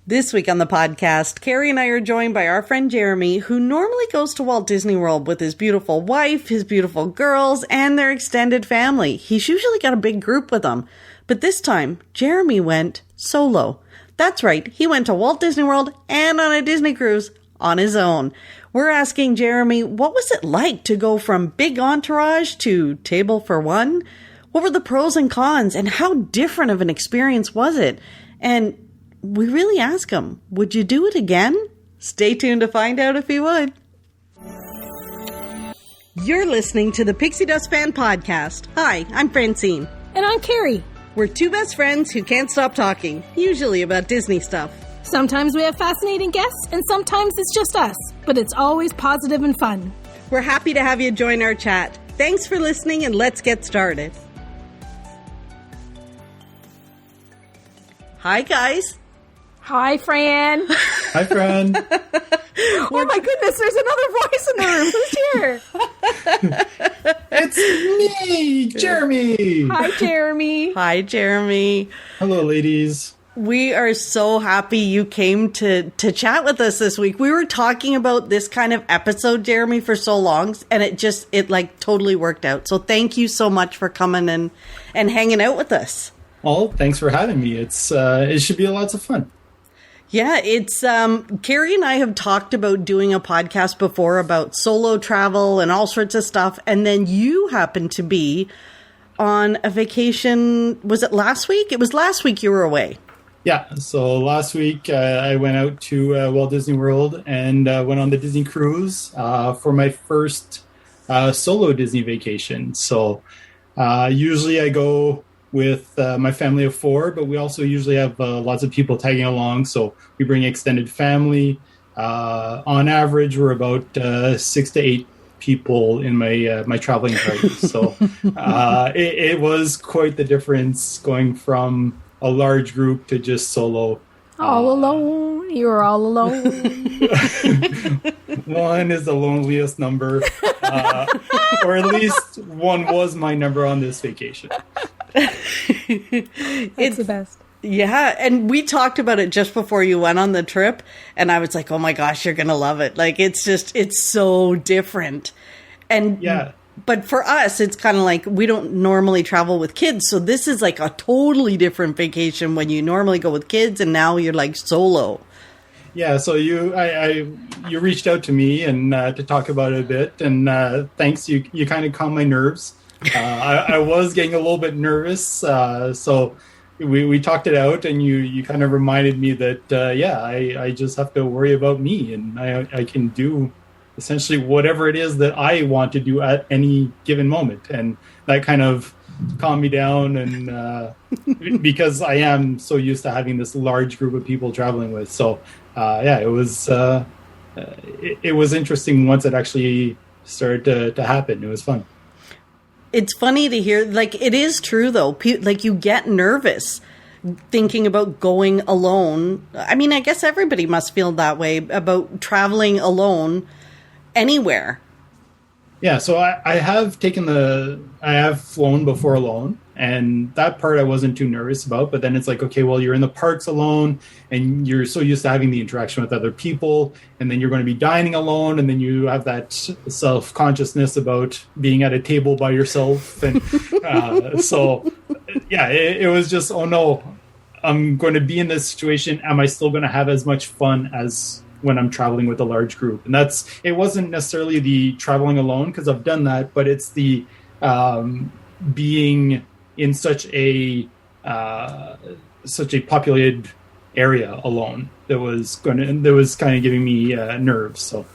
This week on the podcast, Carrie and I are joined by our friend Jeremie, who normally goes to Walt Disney World with his beautiful wife, his beautiful girls, and their extended family. He's usually got a big group with them. But this time, Jeremie went solo. That's right, he went to Walt Disney World and on a Disney cruise on his own. We're asking Jeremie, what was it like to go from big entourage to table for one? What were the pros and cons, and how different of an experience was it? And we really ask him, would you do it again? Stay tuned to find out if he would. You're listening to the Pixie Dust Fan Podcast. Hi, I'm Francine. And I'm Carrie. We're two best friends who can't stop talking, usually about Disney stuff. Sometimes we have fascinating guests, and sometimes it's just us. But it's always positive and fun. We're happy to have you join our chat. Thanks for listening, and let's get started. Hi, guys. Hi, Fran. Hi, Fran. Oh my goodness, there's another voice in the room. Who's here? It's me, Jeremie. Hi, Jeremie. Hi, Jeremie. Hello, ladies. We are so happy you came to chat with us this week. We were talking about this kind of episode, Jeremie, for so long, and it totally worked out. So thank you so much for coming and hanging out with us. Well, thanks for having me. It should be lots of fun. Yeah, it's Carrie and I have talked about doing a podcast before about solo travel and all sorts of stuff. And then you happened to be on a vacation. Was it last week? It was last week you were away. Yeah, so last week I went out to Walt Disney World and went on the Disney cruise for my first solo Disney vacation. So usually I go with my family of four, but we also usually have lots of people tagging along. So we bring extended family. On average, we're about 6 to 8 people in my traveling party. So it was quite the difference going from a large group to just solo. All alone. You were all alone. One is the loneliest number, or at least one was my number on this vacation. It's the best. Yeah, and we talked about it just before you went on the trip, and I was like, oh my gosh, you're going to love it. Like, it's so different. And yeah. But for us, it's kind of like we don't normally travel with kids, so this is like a totally different vacation when you normally go with kids, and now you're like solo. Yeah, so you reached out to me and to talk about it a bit, and thanks, you kind of calmed my nerves. I was getting a little bit nervous, so we talked it out, and you kind of reminded me that I just have to worry about me, and I can do essentially whatever it is that I want to do at any given moment, and that kind of calmed me down, and because I am so used to having this large group of people traveling with, so it was interesting once it actually started to happen. It was fun. It's funny to hear, like, it is true, though. Like, you get nervous thinking about going alone. I mean, I guess everybody must feel that way about traveling alone anywhere. Yeah, so I have flown before alone, and that part I wasn't too nervous about, but then it's like, okay, well, you're in the parks alone, and you're so used to having the interaction with other people, and then you're going to be dining alone, and then you have that self-consciousness about being at a table by yourself, and it was just, oh no, I'm going to be in this situation, am I still going to have as much fun as when I'm traveling with a large group? And it wasn't necessarily the traveling alone, because I've done that, but it's the being in such a populated area alone that was kind of giving me nerves. So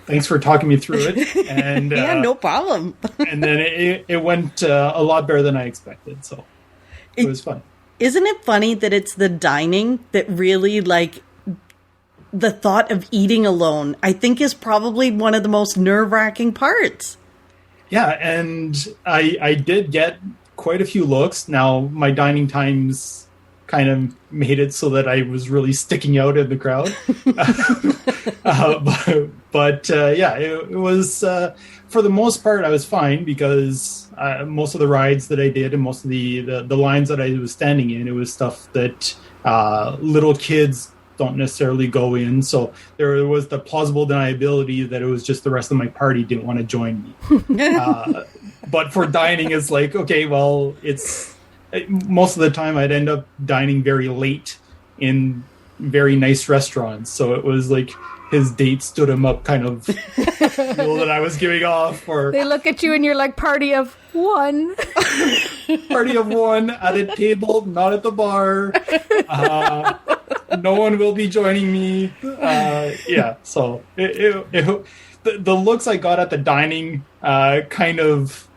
thanks for talking me through it. And yeah, no problem. And then it went a lot better than I expected. So it was fun. Isn't it funny that it's the dining that really, like, the thought of eating alone, I think, is probably one of the most nerve-wracking parts. Yeah, and I did get quite a few looks. Now, my dining times kind of made it so that I was really sticking out in the crowd. It was, for the most part, I was fine, because most of the rides that I did and most of the lines that I was standing in, it was stuff that Little kids don't necessarily go in. So there was the plausible deniability that it was just the rest of my party didn't want to join me. But for dining, it's like, okay, well, it's most of the time I'd end up dining very late in very nice restaurants. So it was like his date stood him up kind of feel that I was giving off. Or they look at you and you're like, party of one. Party of one at a table, not at the bar. No one will be joining me. So the looks I got at the dining kind of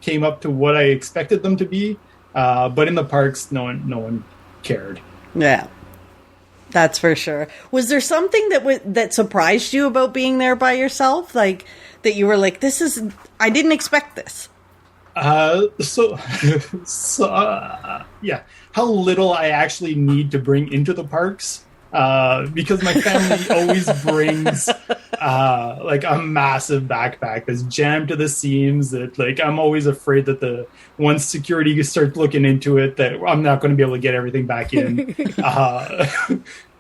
came up to what I expected them to be. But in the parks, no one cared. Yeah. That's for sure. Was there something that surprised you about being there by yourself? Like, that you were like, I didn't expect this. How little I actually need to bring into the parks. Because my family always brings like a massive backpack that's jammed to the seams, that like I'm always afraid that once security starts looking into it, that I'm not going to be able to get everything back in.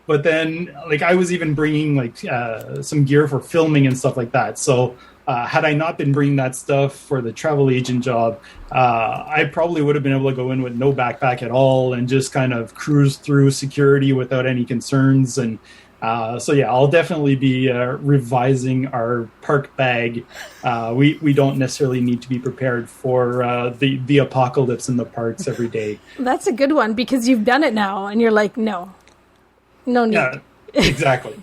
But then like I was even bringing like some gear for filming and stuff like that. So had I not been bringing that stuff for the travel agent job, I probably would have been able to go in with no backpack at all and just kind of cruise through security without any concerns. And I'll definitely be revising our park bag. We don't necessarily need to be prepared for the apocalypse in the parks every day. That's a good one, because you've done it now and you're like, no need. Yeah, exactly.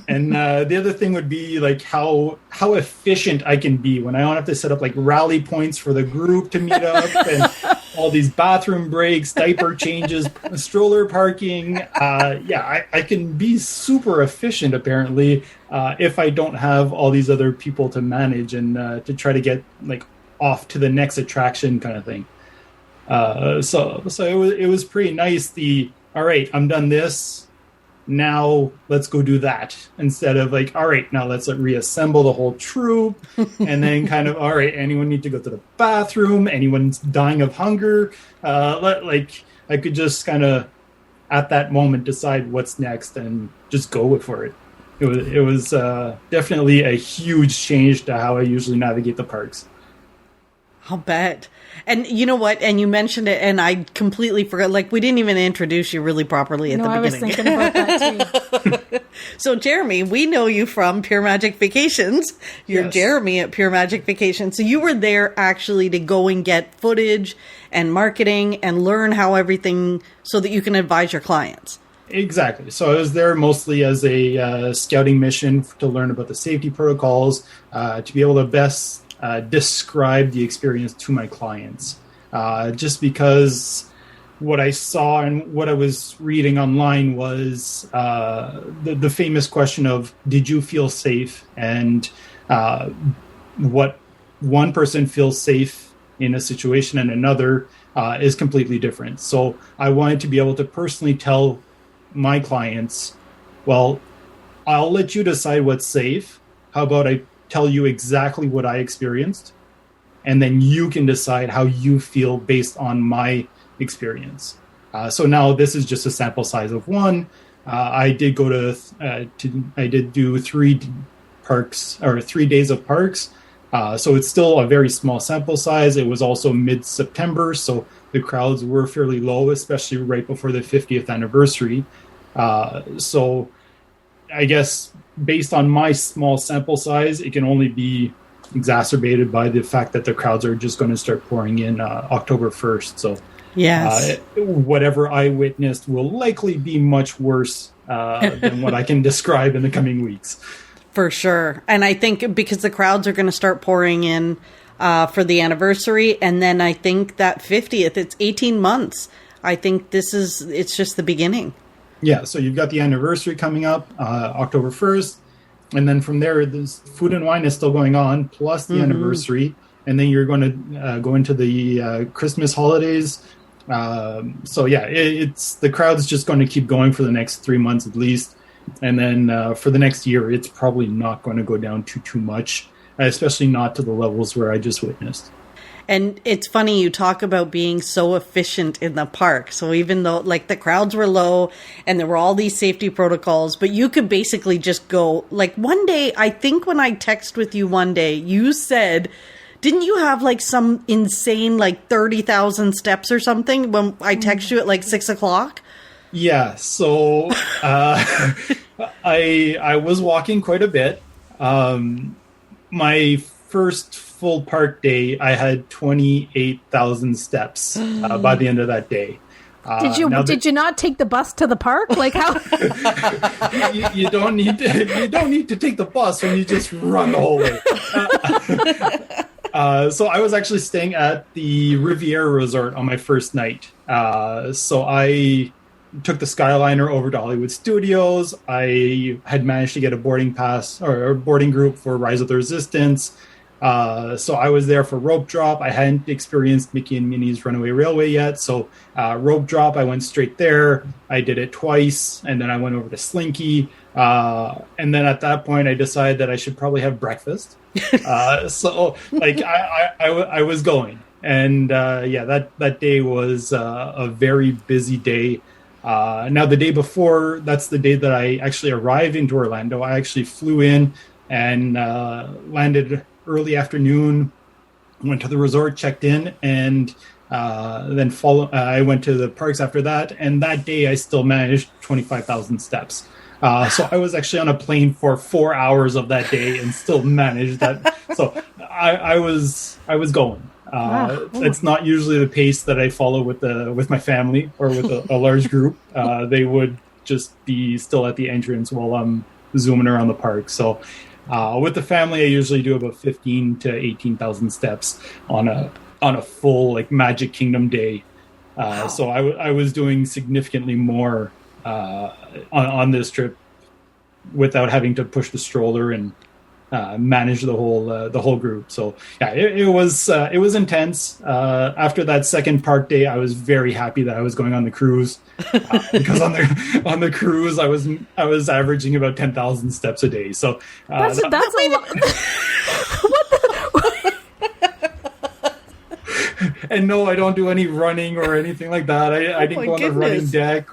And the other thing would be like how efficient I can be when I don't have to set up like rally points for the group to meet up and all these bathroom breaks, diaper changes, stroller parking. I can be super efficient apparently if I don't have all these other people to manage and to try to get like off to the next attraction kind of thing. So it was pretty nice. All right, I'm done this. Now let's go do that, instead of like, all right, now let's reassemble the whole troop. And then kind of, all right, anyone need to go to the bathroom? Anyone's dying of hunger? Like I could just kind of at that moment decide what's next and just go for it. It was definitely a huge change to how I usually navigate the parks. I'll bet. And you know what? And you mentioned it, and I completely forgot. Like, we didn't even introduce you really properly at the beginning. I was thinking about that too. So, Jeremie, we know you from Pure Magic Vacations. You're Yes. Jeremie at Pure Magic Vacations. So you were there actually to go and get footage and marketing and learn how everything, so that you can advise your clients. Exactly. So I was there mostly as a scouting mission to learn about the safety protocols, to be able to best describe the experience to my clients. Just because what I saw and what I was reading online was the famous question of, did you feel safe? And what one person feels safe in a situation and another is completely different. So I wanted to be able to personally tell my clients, well, I'll let you decide what's safe. How about I tell you exactly what I experienced, and then you can decide how you feel based on my experience. So now this is just a sample size of one. I did go I did do 3 parks, or 3 days of parks. So it's still a very small sample size. It was also mid-September, so the crowds were fairly low, especially right before the 50th anniversary. So I guess based on my small sample size, it can only be exacerbated by the fact that the crowds are just going to start pouring in October 1st. So Yes. Whatever I witnessed will likely be much worse than what I can describe in the coming weeks. For sure. And I think because the crowds are going to start pouring in for the anniversary, and then I think that 50th, it's 18 months. I think it's just the beginning. Yeah, so you've got the anniversary coming up, October 1st, and then from there, this Food and Wine is still going on, plus the anniversary, and then you're going to go into the Christmas holidays. So yeah, it's the crowd's just going to keep going for the next 3 months at least, and then for the next year, it's probably not going to go down too much, especially not to the levels where I just witnessed. And it's funny, you talk about being so efficient in the park. So even though like the crowds were low and there were all these safety protocols, but you could basically just go, like one day, I think when I texted with you one day, you said, didn't you have like some insane like 30,000 steps or something when I texted you at like 6:00? Yeah, so I was walking quite a bit. My first full park day, I had 28,000 steps by the end of that day. Did you not take the bus to the park? Like how? you don't need to take the bus when you just run the whole way. So I was actually staying at the Riviera Resort on my first night. So I took the Skyliner over to Hollywood Studios. I had managed to get a boarding pass or a boarding group for Rise of the Resistance. So I was there for rope drop. I hadn't experienced Mickey and Minnie's Runaway Railway yet. So rope drop, I went straight there. I did it twice. And then I went over to Slinky. And then at that point, I decided that I should probably have breakfast. So like I was going. And that day was a very busy day. Now the day before, that's the day that I actually arrived into Orlando. I actually flew in and landed early afternoon, went to the resort, checked in, and then I went to the parks after that. And that day I still managed 25,000 steps. So I was actually on a plane for 4 hours of that day and still managed that. So I was going. Wow. It's not usually the pace that I follow with my family or with a large group. They would just be still at the entrance while I'm zooming around the park. So with the family, I usually do about 15 to 18,000 steps on a full like Magic Kingdom day. Wow. So I was doing significantly more on this trip without having to push the stroller and manage the whole group. So yeah, it was intense. After that second park day, I was very happy that I was going on the cruise because on the cruise I was averaging about 10,000 steps a day. So that's a lot. And no, I don't do any running or anything like that. I didn't go on the running deck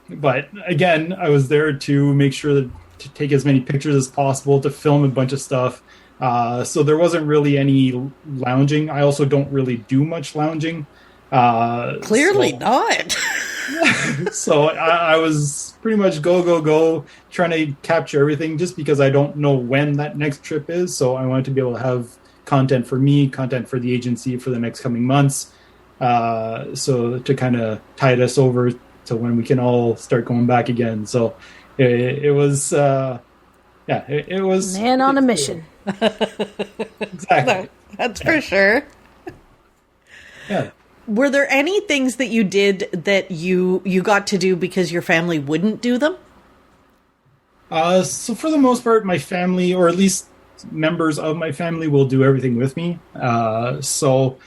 but again, I was there to make sure that to take as many pictures as possible, to film a bunch of stuff. So there wasn't really any lounging. I also don't really do much lounging. Clearly not. So I was pretty much go, trying to capture everything just because I don't know when that next trip is. So I wanted to be able to have content for me, content for the agency for the next coming months. So to kind of tide us over to when we can all start going back again. So it was, it was... Man on a mission. Exactly. That's for sure. Yeah. Were there any things that you did that you got to do because your family wouldn't do them? So for the most part, my family, or at least members of my family, will do everything with me. So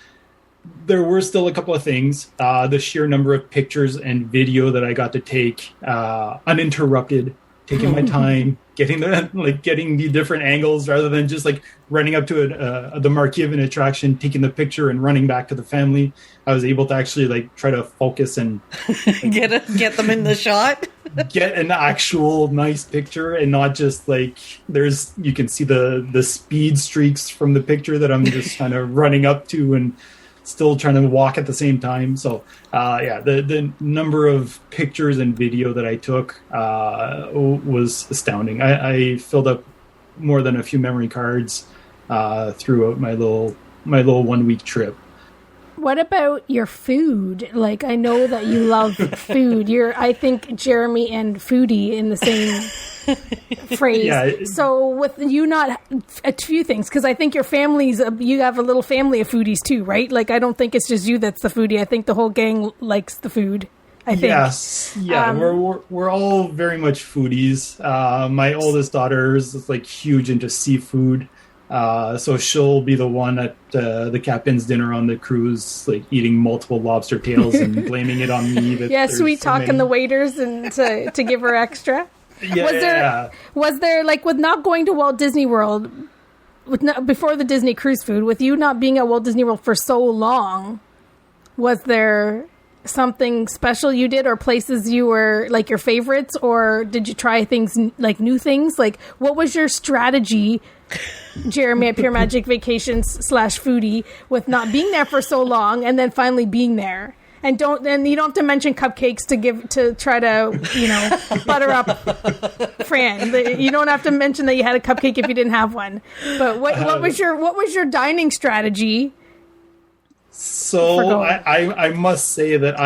there were still a couple of things. The sheer number of pictures and video that I got to take uninterrupted, taking my time, getting the different angles rather than just like running up to the marquee of an attraction, taking the picture and running back to the family. I was able to actually like try to focus and get them in the shot. Get an actual nice picture and not just like you can see the speed streaks from the picture that I'm just kind of running up to and still trying to walk at the same time. So the number of pictures and video that I took was astounding. I filled up more than a few memory cards throughout my little 1 week trip. What about your food? Like, I know that you love food. I think Jeremie and Foodie in the same phrase. Yeah. So with you, not a few things, because I think you have a little family of foodies too, right? Like, I don't think it's just you that's the foodie. I think the whole gang likes the food. I think. Yes. Yeah. We're all very much foodies. My oldest daughter is like huge into seafood. So she'll be the one at the captain's dinner on the cruise, like eating multiple lobster tails and blaming it on me. Yeah, sweet talking the waiters and to give her extra. Yeah. Was there like with not going to Walt Disney World, before the Disney cruise food, with you not being at Walt Disney World for so long, was there something special you did, or places you were like your favorites, or did you try things like new things? Like, what was your strategy, Jeremie, at Pure Magic Vacations / Foodie, with not being there for so long and then finally being there? And you don't have to mention cupcakes to try to, butter up Fran. You don't have to mention that you had a cupcake if you didn't have one. But what was your dining strategy? So I must say that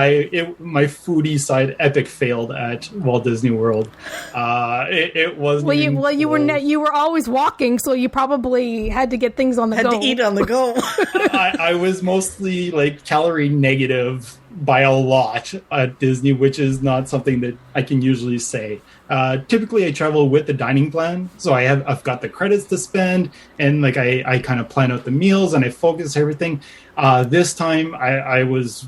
my foodie side epic failed at Walt Disney World. It wasn't. You were always walking, so you probably had to get things on the go. Had to eat on the go. I was mostly like calorie negative by a lot at Disney, which is not something that I can usually say. Typically, I travel with the dining plan, so I've got the credits to spend, and like I kind of plan out the meals and I focus everything. This time, I was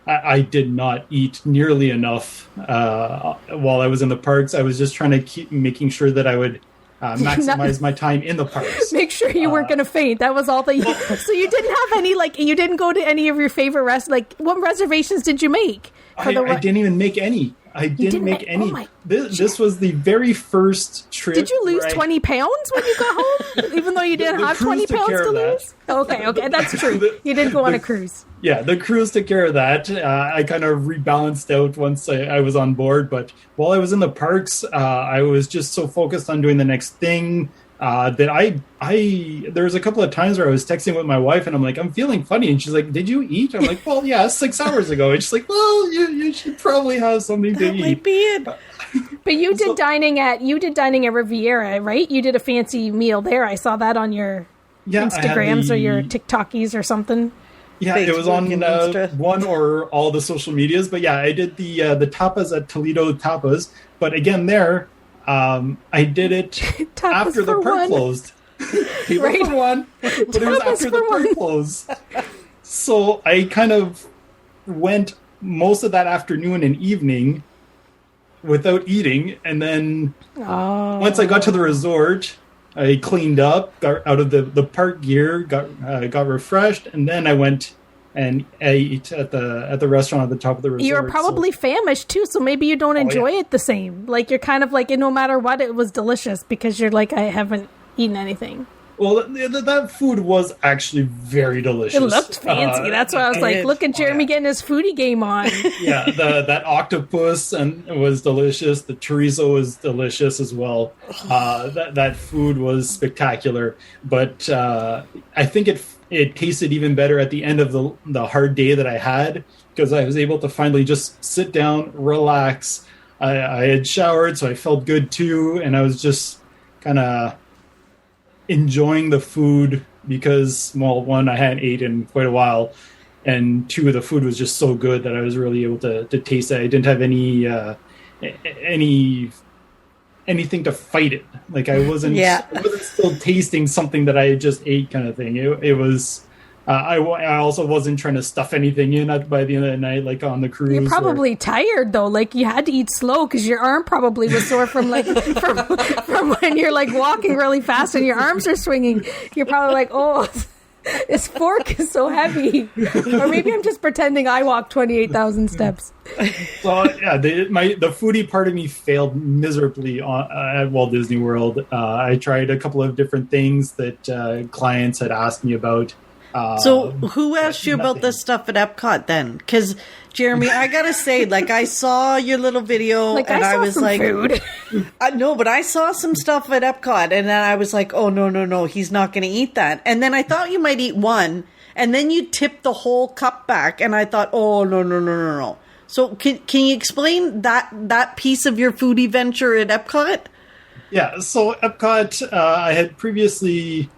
I did not eat nearly enough while I was in the parks. I was just trying to keep making sure that I would maximize my time in the parks. Make sure you weren't going to faint. That was all that you... So you didn't have any, you didn't go to any of your favorite what reservations did you make? I didn't even make any. I didn't make any. This was the very first trip. Did you lose 20 pounds when you got home? Even though you didn't have 20 pounds to lose? Okay, that's true. You did go on a cruise. Yeah, the cruise took care of that. I kind of rebalanced out once I was on board. But while I was in the parks, I was just so focused on doing the next thing that there was a couple of times where I was texting with my wife and I'm like, I'm feeling funny. And she's like, did you eat? I'm like, well, yeah, 6 hours ago. And she's like, well, you should probably have something to eat. Might be it. But you did dining at Riviera, right? You did a fancy meal there. I saw that on your Instagrams or your TikTokies or something. Yeah, Facebook, it was on one or all the social medias. But yeah, I did the tapas at Toledo Tapas. But again, there, I did it after the park closed. Right. For one, but it was after the park closed. So I kind of went most of that afternoon and evening without eating, and then once I got to the resort, I cleaned up, got out of the park gear, got refreshed, and then I went and ate at the restaurant at the top of the resort. You were probably famished too, so maybe you don't enjoy it the same. Like, you're kind of like, no matter what, it was delicious because you're like, I haven't eaten anything. Well, that food was actually very delicious. It looked fancy. That's why I was like, look at Jeremie getting his foodie game on. Yeah, that octopus was delicious. The chorizo was delicious as well. That food was spectacular. But I think it tasted even better at the end of the hard day that I had, because I was able to finally just sit down, relax. I had showered, so I felt good too. And I was just kind of enjoying the food because, well, one, I hadn't eaten in quite a while, and two, the food was just so good that I was really able to taste it. I didn't have anything to fight it. Like, I wasn't still tasting something that I just ate, kind of thing. It was. I also wasn't trying to stuff anything in by the end of the night, like on the cruise. You're probably tired though. Like, you had to eat slow because your arm probably was sore from from when you're like walking really fast and your arms are swinging. You're probably like, oh, this fork is so heavy. Or maybe I'm just pretending I walked 28,000 steps. So yeah, the foodie part of me failed miserably at Walt Disney World. I tried a couple of different things that clients had asked me about. So who asked you about this stuff at Epcot then? Because, Jeremie, I gotta say, like, I saw your little video and I was like, food. No, but I saw some stuff at Epcot and then I was like, oh, no, he's not going to eat that. And then I thought you might eat one, and then you tipped the whole cup back, and I thought, oh, no. So can you explain that piece of your foodie venture at Epcot? Yeah, so Epcot, I had previously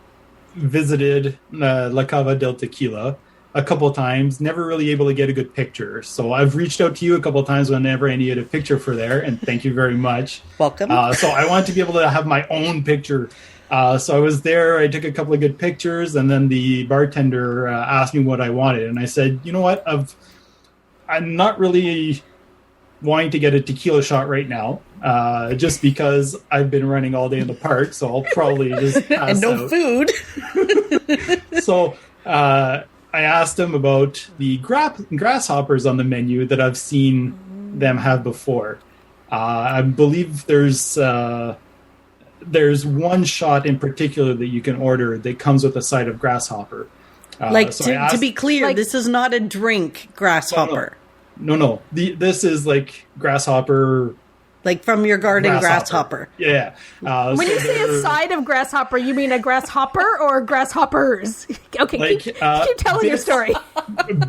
visited La Cava del Tequila a couple of times, never really able to get a good picture. So I've reached out to you a couple of times whenever I needed a picture for there, and thank you very much. Welcome. So I wanted to be able to have my own picture. So I was there, I took a couple of good pictures, and then the bartender asked me what I wanted. And I said, you know what, I'm not really wanting to get a tequila shot right now, just because I've been running all day in the park, so I'll probably just pass and no out. food. So I asked him about the grasshoppers on the menu that I've seen them have before. I believe there's one shot in particular that you can order that comes with a side of grasshopper. To be clear, this is not a drink grasshopper. No. This is like grasshopper. Like from your garden grasshopper. Yeah. When you say a side of grasshopper, you mean a grasshopper or grasshoppers? Okay, keep telling your story.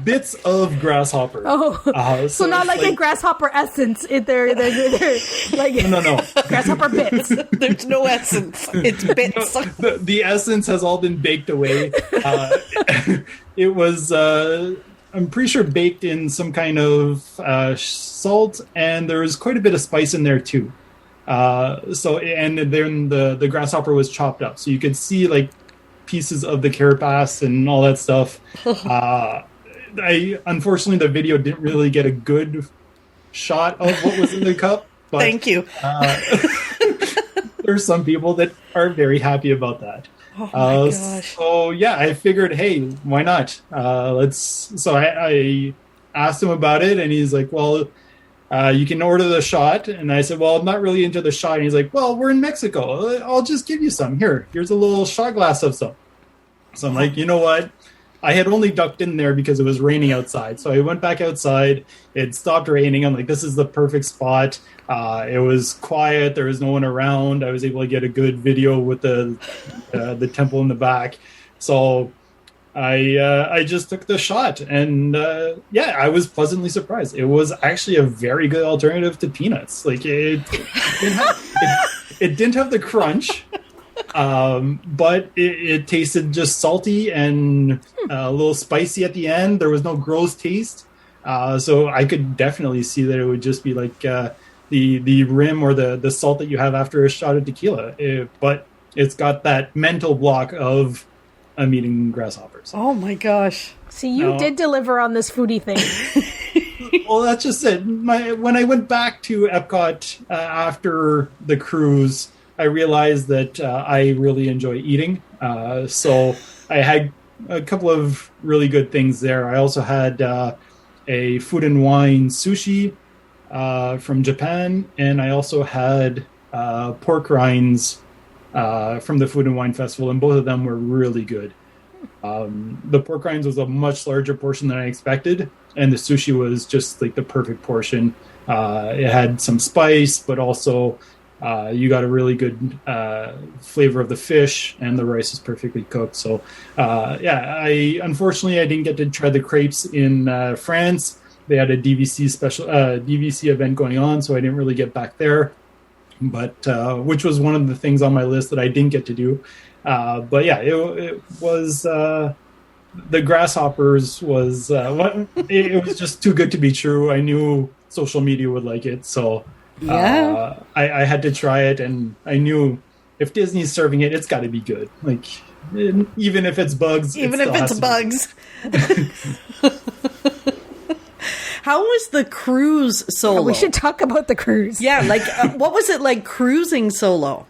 Bits of grasshopper. Oh, so not like a grasshopper essence. They're like no grasshopper bits. There's no essence. It's bits. The essence has all been baked away. It was. I'm pretty sure baked in some kind of salt, and there was quite a bit of spice in there too. And then the grasshopper was chopped up, so you could see like pieces of the carapace and all that stuff. Unfortunately, the video didn't really get a good shot of what was in the cup. But, Thank you. There's some people that are very happy about that. Oh my gosh. So yeah, I figured, hey, why not? So I asked him about it, and he's like, well, you can order the shot. And I said, well, I'm not really into the shot. And he's like, well, we're in Mexico. I'll just give you some. Here's a little shot glass of some. So I'm like, you know what? I had only ducked in there because it was raining outside. So I went back outside. It stopped raining. I'm like, this is the perfect spot. It was quiet. There was no one around. I was able to get a good video with the temple in the back. So I just took the shot. And I was pleasantly surprised. It was actually a very good alternative to peanuts. Like it didn't have the crunch. But it tasted just salty and a little spicy at the end. There was no gross taste. So I could definitely see that it would just be like the rim or the salt that you have after a shot of tequila. But it's got that mental block of I'm eating grasshoppers. Oh my gosh. See, you did deliver on this foodie thing. Well, that's just it. When I went back to Epcot after the cruise, I realized that I really enjoy eating. So I had a couple of really good things there. I also had a food and wine sushi from Japan, and I also had pork rinds from the Food and Wine Festival, and both of them were really good. The pork rinds was a much larger portion than I expected, and the sushi was just like the perfect portion. It had some spice, but also you got a really good flavor of the fish, and the rice is perfectly cooked. So, unfortunately I didn't get to try the crepes in France. They had a DVC event going on, so I didn't really get back there. But which was one of the things on my list that I didn't get to do. But yeah, it was the grasshoppers was it was just too good to be true. I knew social media would like it, so. Yeah, I had to try it, and I knew if Disney's serving it, it's got to be good. Like, even if it's bugs, even if it's bugs. How was the cruise solo? Oh, we should talk about the cruise. Yeah, like what was it like cruising solo?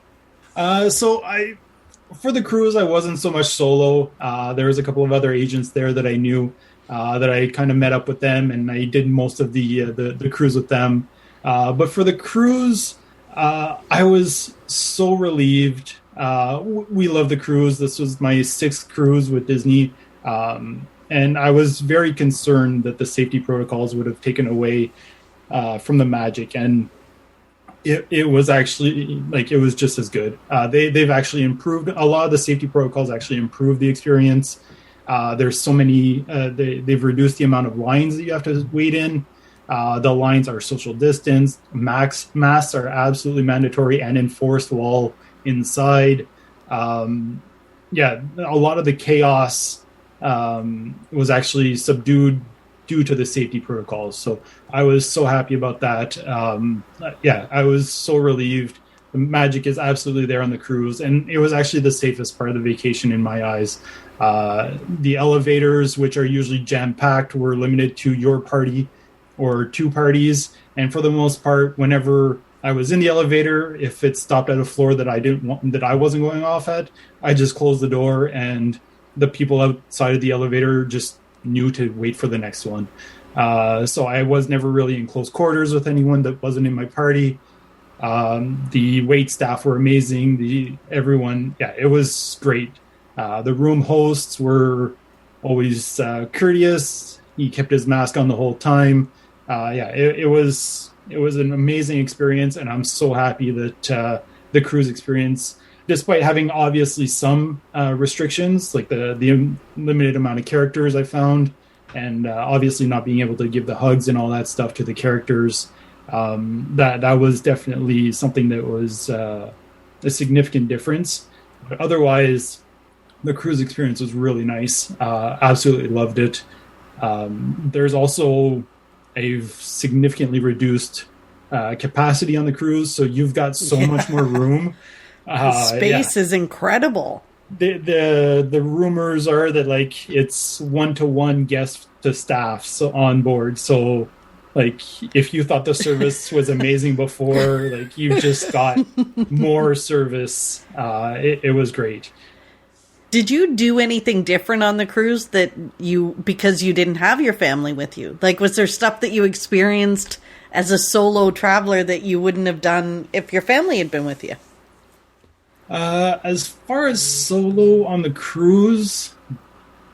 For the cruise, I wasn't so much solo. There was a couple of other agents there that I knew that I kind of met up with them, and I did most of the cruise with them. But for the cruise, I was so relieved. We love the cruise. This was my 6th cruise with Disney. And I was very concerned that the safety protocols would have taken away from the magic. And it was actually, like, it was just as good. They've actually improved. A lot of the safety protocols actually improved the experience. There's so many, they've reduced the amount of lines that you have to wait in. The lines are social distance. Masks are absolutely mandatory and enforced while inside. A lot of the chaos was actually subdued due to the safety protocols. So I was so happy about that. I was so relieved. The magic is absolutely there on the cruise, and it was actually the safest part of the vacation in my eyes. The elevators, which are usually jam-packed, were limited to your party or 2 parties. And for the most part, whenever I was in the elevator, if it stopped at a floor that I wasn't going off at, I just closed the door, and the people outside of the elevator just knew to wait for the next one. So I was never really in close quarters with anyone that wasn't in my party. The wait staff were amazing. Everyone, it was great. The room hosts were always courteous. He kept his mask on the whole time. It was an amazing experience, and I'm so happy that the cruise experience, despite having obviously some restrictions, like the limited amount of characters I found, and obviously not being able to give the hugs and all that stuff to the characters, that was definitely something that was a significant difference. But otherwise, the cruise experience was really nice. Absolutely loved it. There's also a significantly reduced capacity on the cruise, so you've got so much more room. Space is incredible. The rumors are that like it's 1-to-1 guest to staff on board. So like if you thought the service was amazing before, like you've just got more service. It was great. Did you do anything different on the cruise because you didn't have your family with you? Like, was there stuff that you experienced as a solo traveler that you wouldn't have done if your family had been with you? As far as solo on the cruise,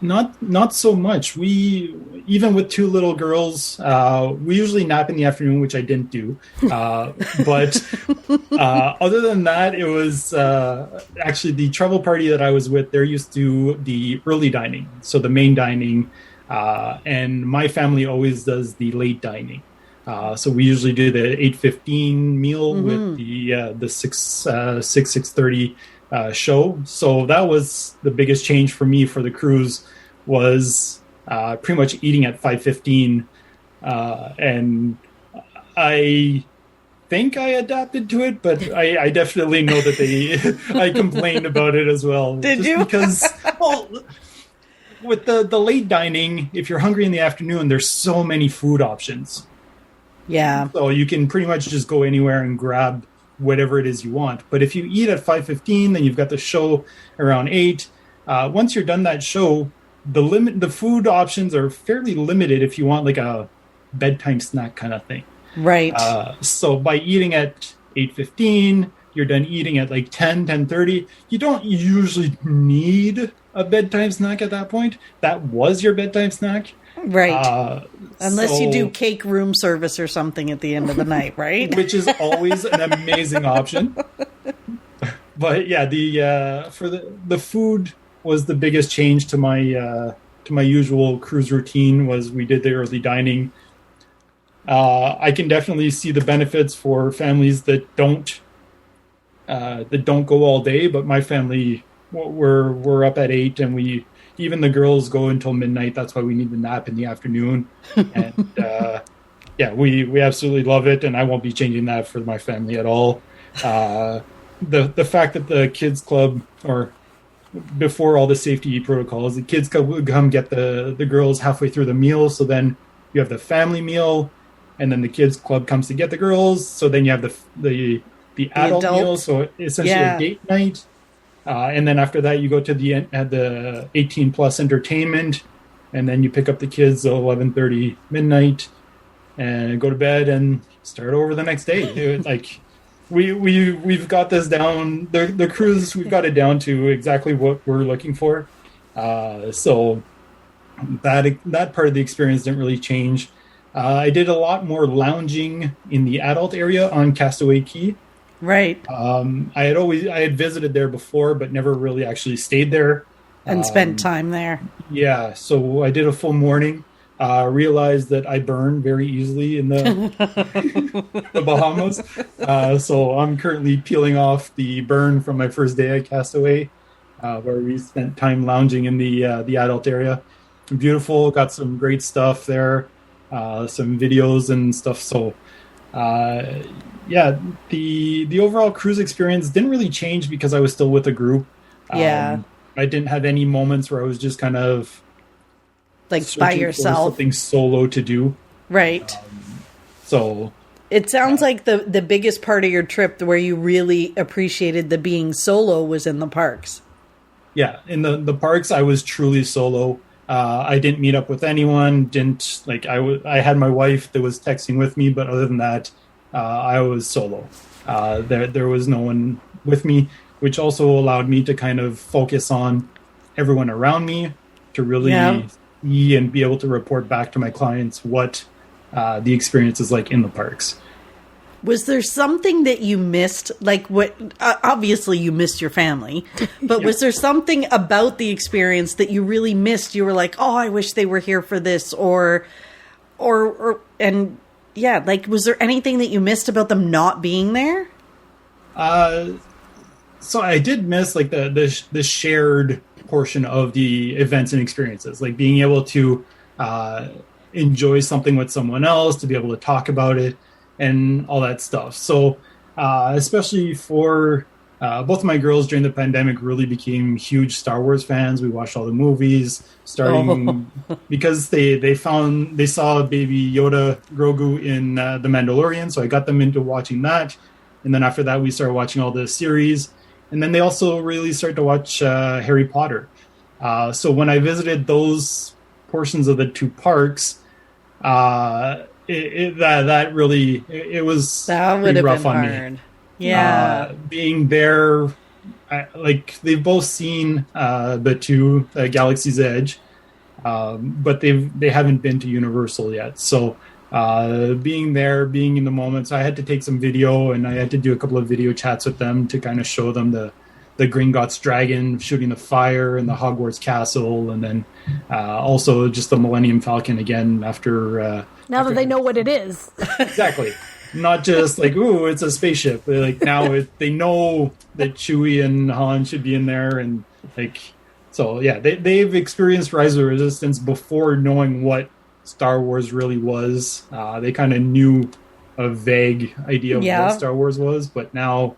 not so much. Even with 2 little girls, we usually nap in the afternoon, which I didn't do. But other than that, it was actually the travel party that I was with. They're used to the early dining, so the main dining, and my family always does the late dining. So we usually do the 8:15 meal with the 6:30 show. So that was the biggest change for me for the cruise, was pretty much eating at 5:15, and I think I adapted to it, but I definitely know that I complained about it as well. Did you? Because with the late dining, if you're hungry in the afternoon, there's so many food options. Yeah. So you can pretty much just go anywhere and grab whatever it is you want. But if you eat at 5:15, then you've got the show around 8. Once you're done that show, the food options are fairly limited if you want like a bedtime snack kind of thing. Right. So by eating at 8:15, you're done eating at like 10:30. You don't usually need a bedtime snack at that point. That was your bedtime snack. Right. Unless you do cake room service or something at the end of the night, right? Which is always an amazing option. But yeah, the food was the biggest change to my usual cruise routine. Was we did the early dining. I can definitely see the benefits for families that don't go all day. But my family, we're up at 8, and even the girls go until midnight. That's why we need the nap in the afternoon. And we absolutely love it, and I won't be changing that for my family at all. The fact that the kids club, or before all the safety protocols, the kids club would come get the girls halfway through the meal. So then you have the family meal, and then the kids club comes to get the girls. So then you have the adult meal. So essentially a date night. And then after that, you go to the 18 plus entertainment, and then you pick up the kids at 11:30 midnight, and go to bed and start over the next day. Like we've got this down. The cruise, we've got it down to exactly what we're looking for. So that part of the experience didn't really change. I did a lot more lounging in the adult area on Castaway Cay. Right. I had visited there before, but never really actually stayed there and spent time there. Yeah, so I did a full morning. Realized that I burn very easily in the Bahamas. So I'm currently peeling off the burn from my first day at Castaway, where we spent time lounging in the adult area. Beautiful, got some great stuff there, some videos and stuff. So. The overall cruise experience didn't really change because I was still with a group. I didn't have any moments where I was just kind of like by yourself, something solo to do. Right. So it sounds like the biggest part of your trip where you really appreciated the being solo was in the parks. Yeah, in the parks, I was truly solo. I didn't meet up with anyone. I had my wife that was texting with me, but other than that, I was solo. There was no one with me, which also allowed me to kind of focus on everyone around me to really see and be able to report back to my clients what the experience is like in the parks. Was there something that you missed? Like what? Obviously, you missed your family, but was there something about the experience that you really missed? You were like, "Oh, I wish they were here for this," or, like, was there anything that you missed about them not being there? So I did miss like the shared portion of the events and experiences, like being able to enjoy something with someone else, to be able to talk about it and all that stuff. So especially for both of my girls during the pandemic really became huge Star Wars fans. We watched all the movies starting because they saw baby Yoda Grogu in The Mandalorian. So I got them into watching that. And then after that, we started watching all the series. And then they also really started to watch Harry Potter. So when I visited those portions of the two parks, it was pretty rough on me. Yeah, being there, they've both seen the Galaxy's Edge, but they haven't been to Universal yet. So being there, being in the moment, so I had to take some video, and I had to do a couple of video chats with them to kind of show them the Gringotts dragon shooting the fire and the Hogwarts castle, and then also just the Millennium Falcon again after now that they know what it is. Exactly. Not just like, ooh, it's a spaceship. They're like, now they know that Chewie and Han should be in there, and so yeah, they've experienced Rise of the Resistance before knowing what Star Wars really was. They kind of knew a vague idea of what Star Wars was, but now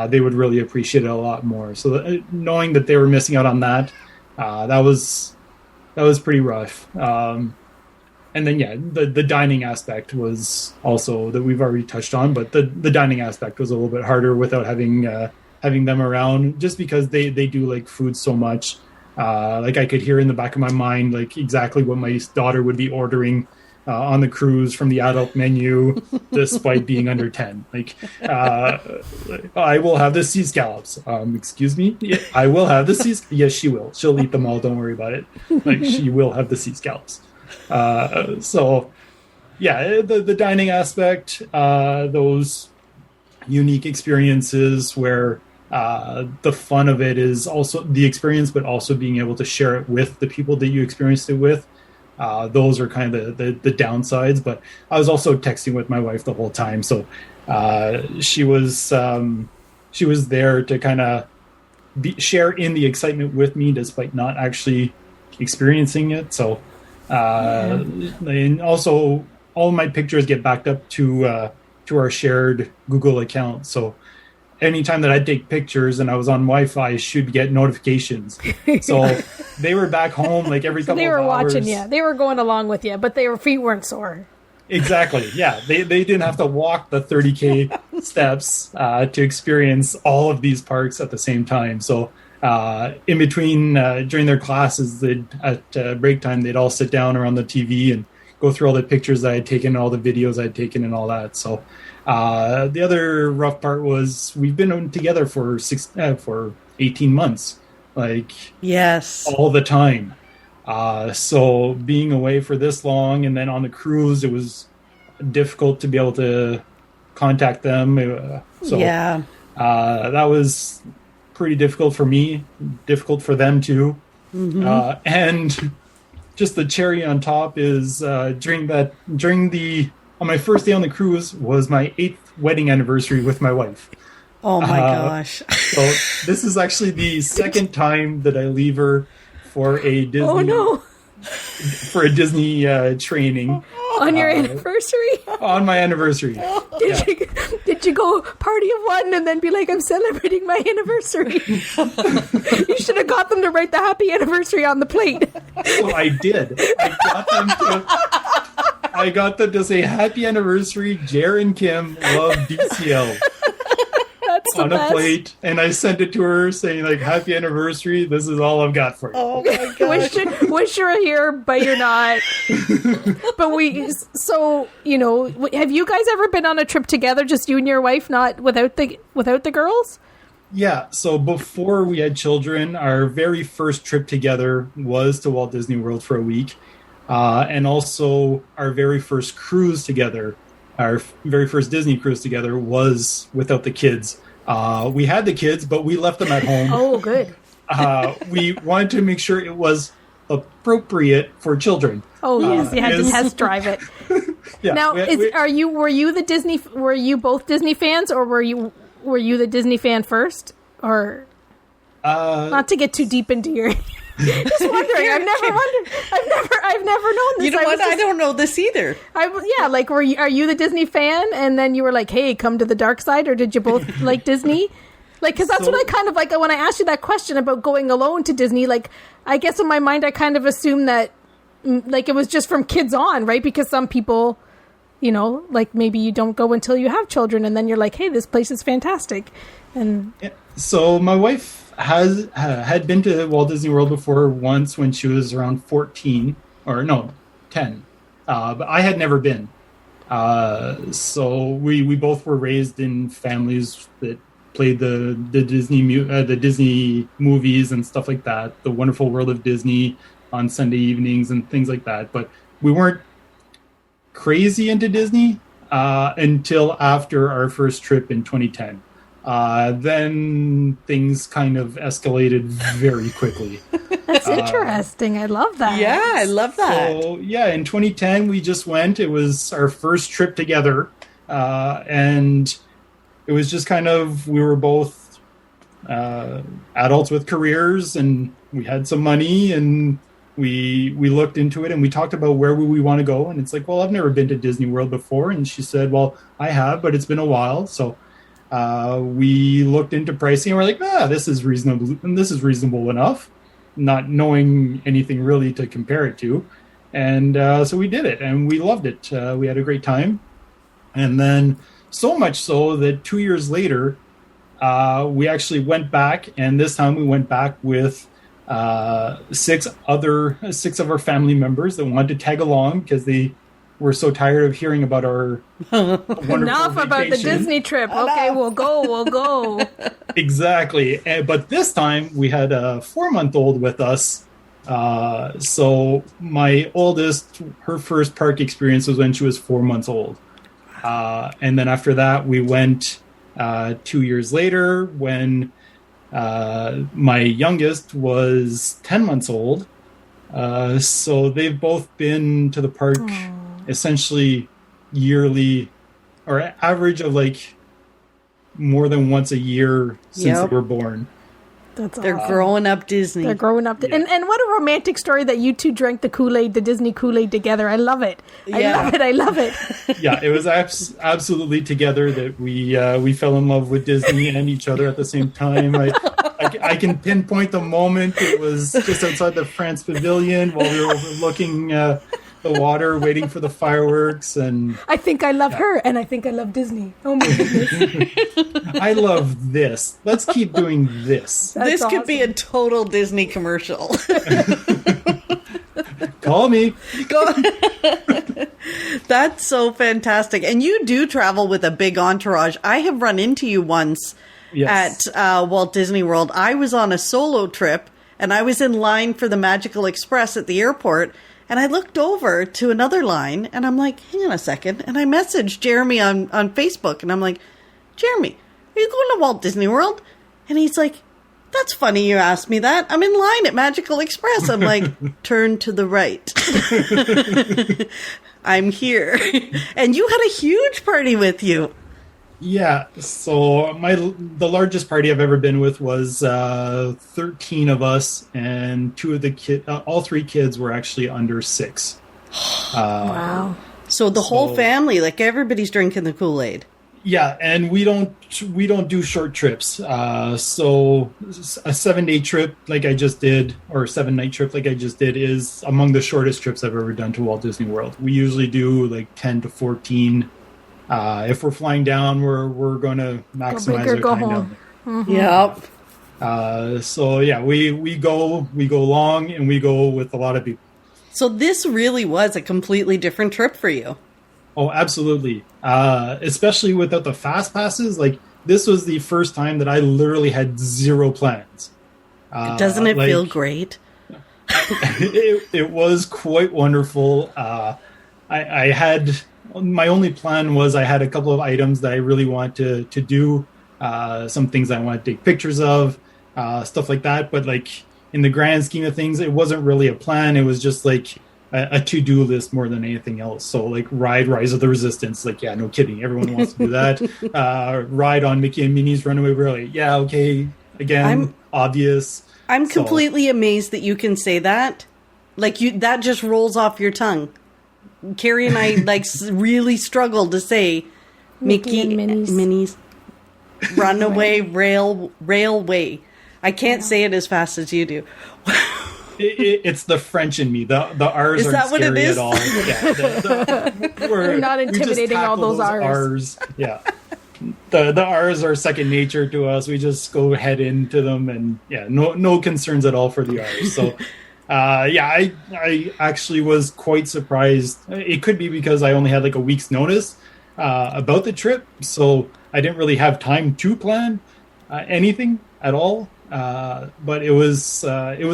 they would really appreciate it a lot more. So knowing that they were missing out on that, that was pretty rough. And then, the dining aspect was also that we've already touched on, but the dining aspect was a little bit harder without having them around, just because they do like food so much. I could hear in the back of my mind, like exactly what my daughter would be ordering on the cruise from the adult menu, despite being under 10. I will have the sea scallops. Excuse me? Yeah, I will have the sea. Yes, she will. She'll eat them all. Don't worry about it. She will have the sea scallops. The dining aspect, those unique experiences where the fun of it is also the experience, but also being able to share it with the people that you experienced it with. Those are kind of the downsides, but I was also texting with my wife the whole time. So she was there to kind of share in the excitement with me, despite not actually experiencing it. So and also all my pictures get backed up to our shared Google account. So anytime that I take pictures and I was on Wi-Fi, I should get notifications. So they were back home like every couple of hours. They were watching you. They were going along with you, but their feet weren't sore. Exactly. Yeah. They didn't have to walk the 30K steps to experience all of these parks at the same time. So in between, during their classes, at break time, they'd all sit down around the TV and go through all the pictures that I had taken, all the videos I'd taken and all that. So the other rough part was we've been together for 18 months, all the time. So being away for this long, and then on the cruise, it was difficult to be able to contact them. That was pretty difficult for me, difficult for them too. Mm-hmm. And just the cherry on top is on my first day on the cruise was my 8th wedding anniversary with my wife. Oh my gosh. So this is actually the second time that I leave her for a Disney for a Disney training. On your anniversary? On my anniversary. Did you go party of one and then be like, I'm celebrating my anniversary? You should have got them to write the happy anniversary on the plate. Well, I did. I got them to I got them to say happy anniversary. Jer and Kim love DCL. That's the on best. a plate, and I sent it to her saying like happy anniversary. This is all I've got for you. Oh my gosh. Wish you were here, but you're not. So have you guys ever been on a trip together, just you and your wife, not without the girls? Yeah, so before we had children, our very first trip together was to Walt Disney World for a week. And also our very first cruise together, our very first Disney cruise together was without the kids. We had the kids, but we left them at home. Oh, good. We wanted to make sure it was appropriate for children. Oh, yes, you had to test drive it. Yeah, now, were you both Disney fans, or were you the Disney fan first? Or not to get too deep into your just wondering. I've never known this. You know what? I don't know this either. Are you the Disney fan, and then you were like, hey, come to the dark side, or did you both like Disney? Like, because that's what I kind of like when I asked you that question about going alone to Disney. Like, I guess in my mind, I kind of assumed that like it was just from kids on, right? Because some people, like maybe you don't go until you have children, and then you're like, hey, this place is fantastic. And so my wife had been to Walt Disney World before once when she was around 14 or no 10, but I had never been. So we both were raised in families that played the Disney movies and stuff like that, The Wonderful World of Disney on Sunday evenings and things like that. But we weren't crazy into Disney until after our first trip in 2010. Then things kind of escalated very quickly. That's interesting. I love that. Yeah, I love that. So, yeah, in 2010, we just went. It was our first trip together. And it was just kind of, we were both adults with careers, and we had some money, and we looked into it, and we talked about where we want to go. And it's like, well, I've never been to Disney World before. And she said, well, I have, but it's been a while. So we looked into pricing, and we're like, this is reasonable, and this is reasonable enough, not knowing anything really to compare it to. And so we did it, and we loved it. We had a great time. And then so much so that 2 years later, we actually went back, and this time we went back with six of our family members that wanted to tag along because they were so tired of hearing about our wonderful enough vacation. About the Disney trip. Okay, we'll go. Exactly. But this time we had a 4-month-old with us. So my oldest, her first park experience was when she was 4 months old. And then after that, we went 2 years later when my youngest was 10 months old. So they've both been to the park essentially yearly, or average of like more than once a year since they were born. They're growing up Disney. They're growing up. And what a romantic story that you two drank the Kool-Aid, the Disney Kool-Aid together. I love it. I love it. Yeah, it was absolutely together that we fell in love with Disney and each other at the same time. I can pinpoint the moment. It was just outside the France Pavilion while we were overlooking the water, waiting for the fireworks. And I think I love her, and I think I love Disney. Oh my goodness. I love this. Let's keep doing this. This could be a total Disney commercial. Call me. That's so fantastic. And you do travel with a big entourage. I have run into you once at Walt Disney World. I was on a solo trip, and I was in line for the Magical Express at the airport. And I looked over to another line, and I'm like, hang on a second. And I messaged Jeremie on Facebook, and I'm like, Jeremie, are you going to Walt Disney World? And he's like, that's funny you asked me that. I'm in line at Magical Express. I'm like, turn to the right. I'm here. And you had a huge party with you. Yeah, so the largest party I've ever been with was 13 of us, and all 3 kids were actually under 6. Wow. So the whole family, like everybody's drinking the Kool-Aid. Yeah, and we don't do short trips. So a 7-day trip like I just did, or a 7-night trip like I just did, is among the shortest trips I've ever done to Walt Disney World. We usually do like 10 to 14. If we're flying down, we're going to maximize our time down there. Mm-hmm. Yep. So yeah, we go long, and we go with a lot of people. So this really was a completely different trip for you. Oh, absolutely. Especially without the fast passes. Like, this was the first time that I literally had zero plans. Doesn't it feel great? It was quite wonderful. I had, my only plan was I had a couple of items that I really wanted to do. Some things I wanted to take pictures of, stuff like that. But like, in the grand scheme of things, it wasn't really a plan. It was just like a to-do list more than anything else. So like Rise of the Resistance, like, yeah, no kidding, everyone wants to do that. Ride on Mickey and Minnie's Runaway Railway, yeah, okay, again, obvious. I'm completely amazed that you can say that. Like, that just rolls off your tongue. Carrie and I like really struggled to say Mickey and Minnie's Runaway Railway. I can't say it as fast as you do. It's the French in me. The R's aren't scary at all. Yeah, we're not intimidating all those R's. Yeah, the R's are second nature to us. We just go head into them, and yeah, no concerns at all for the R's. So, I actually was quite surprised. It could be because I only had like a week's notice about the trip, so I didn't really have time to plan anything at all. But it was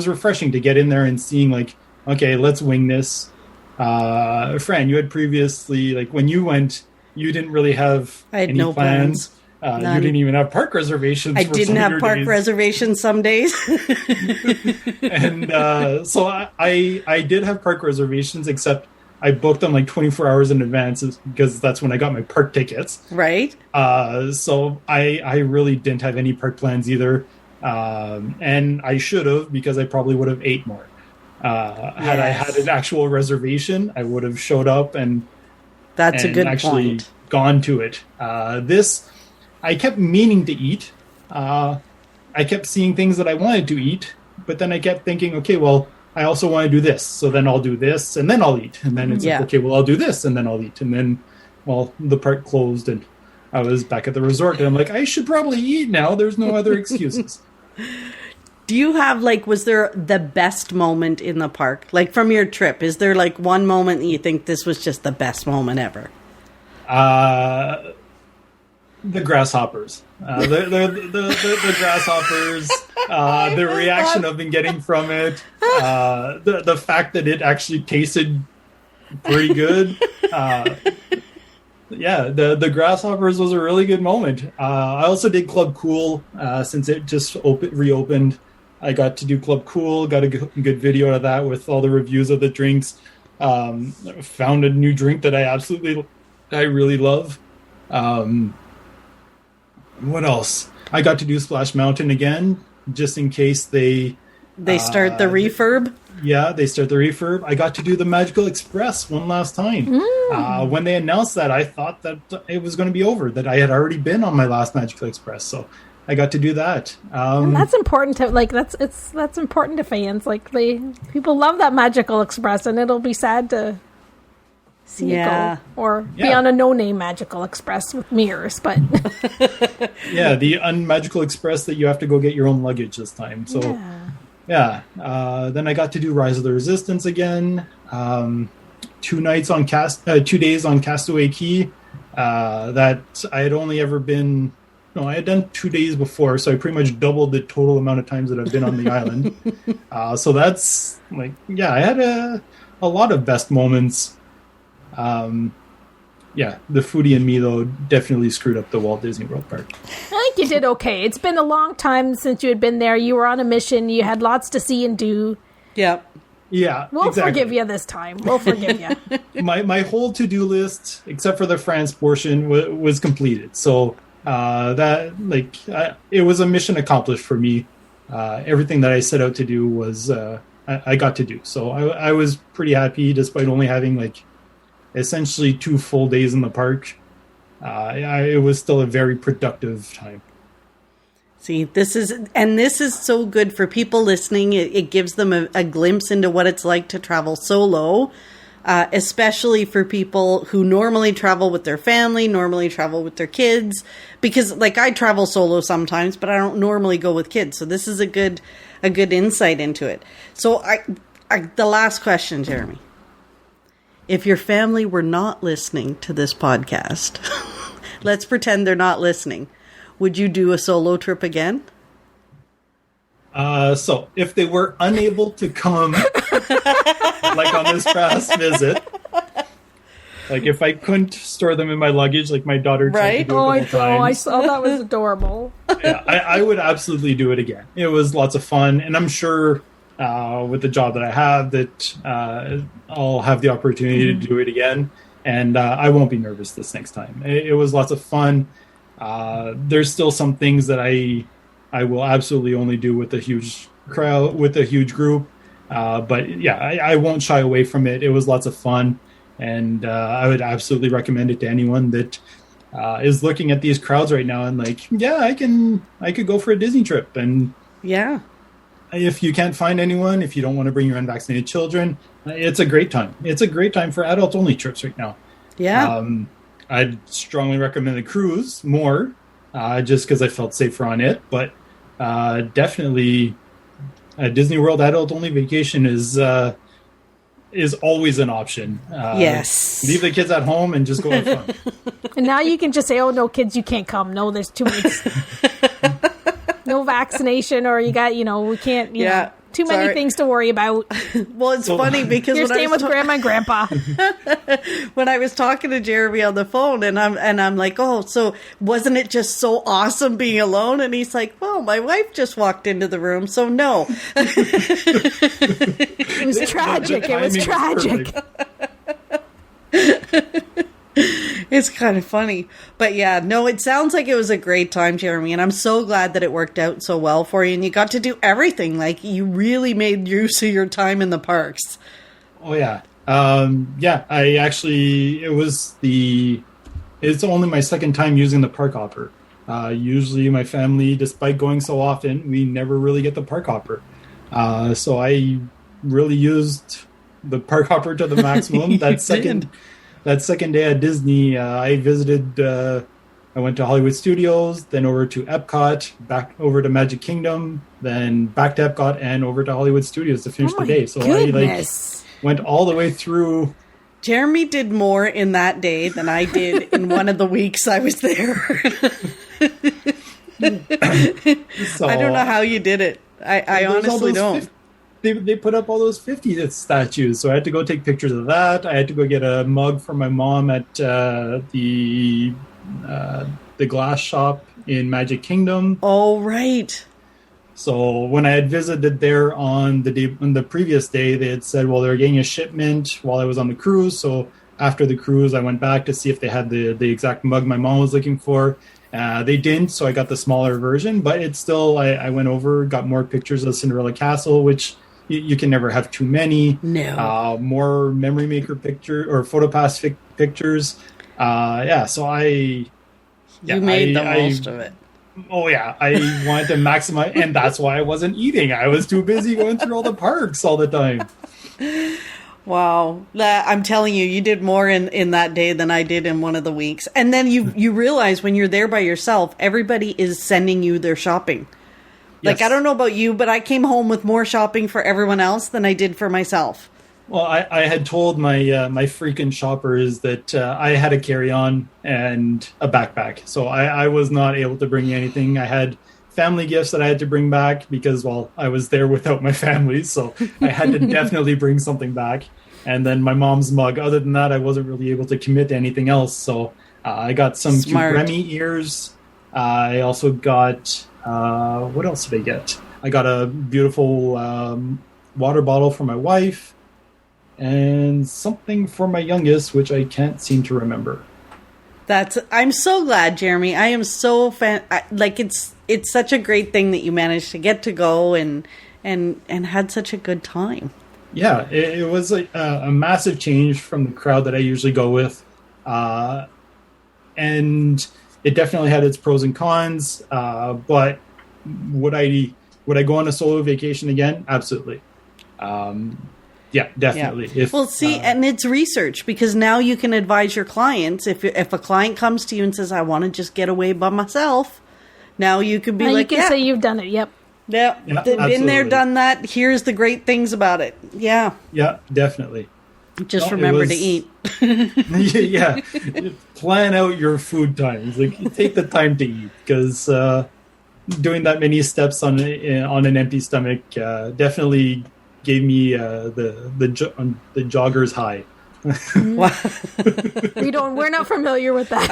refreshing to get in there and seeing like, okay, let's wing this. Fran, you had previously, like, when you went, you didn't really have any plans. You didn't even have park reservations. I didn't have park reservations some days. And so I did have park reservations, except I booked them like 24 hours in advance because that's when I got my park tickets. Right. So I really didn't have any park plans either. And I should have, because I probably would have ate more. Had I had an actual reservation, I would have showed up and a good actually point. Gone to it. This, I kept meaning to eat. I kept seeing things that I wanted to eat, but then I kept thinking, okay, well, I also want to do this, so then I'll do this, and then I'll eat. And then it's like, okay, well, I'll do this, and then I'll eat. And then, well, the park closed, and I was back at the resort, and I'm like, I should probably eat now. There's no other excuses. Do you have, like, was there the best moment in the park? Like, from your trip, is there, like, one moment that you think this was just the best moment ever? The grasshoppers. The grasshoppers, the reaction I've been getting from it, the fact that it actually tasted pretty good. The grasshoppers was a really good moment. I also did Club Cool since it just reopened. I got to do Club Cool, got a good video of that with all the reviews of the drinks. Found a new drink that I really love. What else? I got to do Splash Mountain again, just in case they start the refurb. Yeah, they start the refurb. I got to do the Magical Express one last time. When they announced that, I thought that it was going to be over, that I had already been on my last Magical Express, so I got to do that. And that's important to that's important to fans. Like, people love that Magical Express, and it'll be sad to see it go, or be on a no-name Magical Express with mirrors. But yeah, the unmagical express that you have to go get your own luggage this time. So then I got to do Rise of the Resistance again. 2 days on Castaway Cay. That I had only ever been. No, I had done 2 days before, so I pretty much doubled the total amount of times that I've been on the island. So that's like, I had a lot of best moments. The Foodie and me, though, definitely screwed up the Walt Disney World Park. I think you did okay. It's been a long time since you had been there. You were on a mission. You had lots to see and do. Yep. Yeah, we'll forgive you this time. We'll forgive you. My whole to-do list, except for the France portion, was completed. So it was a mission accomplished for me. Everything that I set out to do was I got to do. So I was pretty happy, despite only having like essentially 2 full days in the park. it was still a very productive time. See, this is so good for people listening. It gives them a glimpse into what it's like to travel solo, especially for people who normally travel with their family, normally travel with their kids. Because, like, I travel solo sometimes, but I don't normally go with kids. So this is a good insight into it. So the last question, Jeremie. If your family were not listening to this podcast, let's pretend they're not listening. Would you do a solo trip again? So if they were unable to come, like on this past visit, like if I couldn't store them in my luggage, like my daughter tried to do a couple times. I saw that was adorable. Yeah, I would absolutely do it again. It was lots of fun, and I'm sure with the job that I have that I'll have the opportunity to do it again, and I won't be nervous this next time. It was lots of fun. There's still some things that I will absolutely only do with a huge crowd, with a huge group. But yeah, I won't shy away from it. It was lots of fun. And I would absolutely recommend it to anyone that is looking at these crowds right now and like, yeah, I could go for a Disney trip. And yeah, if you can't find anyone, if you don't want to bring your unvaccinated children, it's a great time. It's a great time for adult only trips right now. Yeah. I'd strongly recommend the cruise more, just because I felt safer on it. But definitely, a Disney World adult-only vacation is always an option. Yes. Leave the kids at home and just go have fun. And now you can just say, "Oh no, kids, you can't come. No, there's too many, no vaccination, or we can't. You know, too many things to worry about." Well, it's funny because you're staying with Grandma and Grandpa. When I was talking to Jeremie on the phone, and I'm like, "Oh, so wasn't it just so awesome being alone?" And he's like, "Well, my wife just walked into the room, so no." It was tragic. It was tragic. It's kind of funny. But yeah, no, it sounds like it was a great time, Jeremie, and I'm so glad that it worked out so well for you and you got to do everything. Like, you really made use of your time in the parks. Oh yeah. I actually, it's only my second time using the park hopper. Usually my family, despite going so often, we never really get the park hopper. So I really used the park hopper to the maximum. That second day at Disney, I visited, I went to Hollywood Studios, then over to Epcot, back over to Magic Kingdom, then back to Epcot and over to Hollywood Studios to finish the day. So goodness. I went all the way through. Jeremie did more in that day than I did in one of the weeks I was there. So, I don't know how you did it. I honestly don't. They put up all those 50th statues, so I had to go take pictures of that. I had to go get a mug for my mom at the glass shop in Magic Kingdom. Oh, right. So when I had visited there on the previous day, they had said, well, they were getting a shipment while I was on the cruise. So after the cruise, I went back to see if they had the exact mug my mom was looking for. They didn't, so I got the smaller version. But it's still, I went over, got more pictures of Cinderella Castle, which you can never have too many. No. More Memory Maker picture or PhotoPass pictures. So you made the most of it. Oh yeah, I wanted to maximize, and that's why I wasn't eating. I was too busy going through all the parks all the time. Wow. I'm telling you, you did more in that day than I did in one of the weeks. And then you realize when you're there by yourself, everybody is sending you their shopping. Like, yes. I don't know about you, but I came home with more shopping for everyone else than I did for myself. Well, I had told my frequent shoppers that I had a carry-on and a backpack. So I was not able to bring anything. I had family gifts that I had to bring back because, well, I was there without my family. So I had to definitely bring something back. And then my mom's mug. Other than that, I wasn't really able to commit to anything else. So I got some cute Remy ears. I also got... what else did I get? I got a beautiful water bottle for my wife and something for my youngest, which I can't seem to remember. I'm so glad, Jeremie. I am so it's such a great thing that you managed to get to go and had such a good time. Yeah, it was a massive change from the crowd that I usually go with. And and it definitely had its pros and cons. But would I go on a solo vacation again? Absolutely. Yeah, definitely. Yeah. Well, see, and it's research, because now you can advise your clients. If a client comes to you and says, I want to just get away by myself, now you can be now like, you can say you've done it. Yep. Yeah, been there, done that. Here's the great things about it. Yeah. Yeah, definitely. Just remember to eat. Yeah. Plan out your food times. Like, take the time to eat, because doing that many steps on an empty stomach definitely gave me the jogger's high. We're not familiar with that.